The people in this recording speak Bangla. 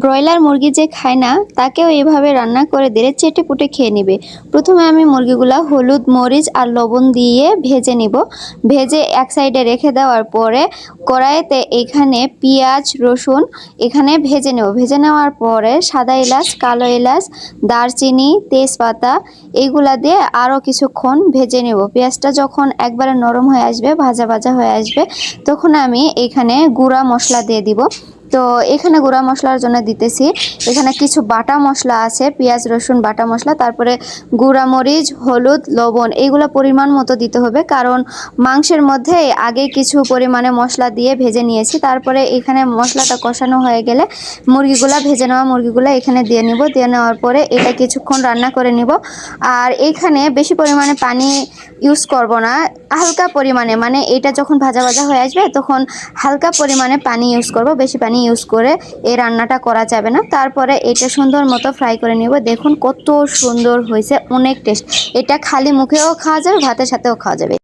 ব্রয়লার মুরগি যে খায় না তাকেও এভাবে রান্না করে দিলে চেটেপুটে খেয়ে নেবে। প্রথমে আমি মুরগিগুলা হলুদ মরিচ আর লবণ দিয়ে ভেজে নিব। ভেজে এক সাইডে রেখে দেওয়ার পরে কড়াইতে এখানে পেঁয়াজ রসুন এখানে ভেজে নেব। ভেজে নেওয়ার পরে সাদা এলাচ কালো এলাচ দারচিনি তেজপাতা এইগুলা দিয়ে আরও কিছুক্ষণ ভেজে নেব। পেঁয়াজটা যখন একবারে নরম হয়ে আসবে ভাজা ভাজা হয়ে আসবে তখন আমি এখানে গুঁড়া মশলা দিয়ে দিব। তো এখানে গুঁড়া মশলার জন্য দিতেছি এখানে কিছু বাটা মশলা আছে, পেঁয়াজ রসুন বাটা মশলা, তারপরে গুঁড়া মরিচ হলুদ লবণ এইগুলো পরিমাণ মতো দিতে হবে, কারণ মাংসের মধ্যে আগে কিছু পরিমাণে মশলা দিয়ে ভেজে নিয়েছি। তারপরে এখানে মশলাটা কষানো হয়ে গেলে ভেজে নেওয়া মুরগিগুলো এখানে দিয়ে নিব। দিয়ে নেওয়ার পরে এটা কিছুক্ষণ রান্না করে নিব। আর এখানে বেশি পরিমাণে পানি ইউজ করব না, হালকা পরিমাণে, মানে এটা যখন ভাজা ভাজা হয়ে আসবে তখন হালকা পরিমাণে পানি ইউজ করব, বেশি পানি ইউজ করে এই রান্নাটা করা যাবে না। তারপরে এটা সুন্দর মতো ফ্রাই করে নেব। দেখুন কত সুন্দর হয়েছে, অনেক টেস্ট। এটা খালি মুখেও খাওয়া যাবে, ভাতের সাথেও খাওয়া যাবে।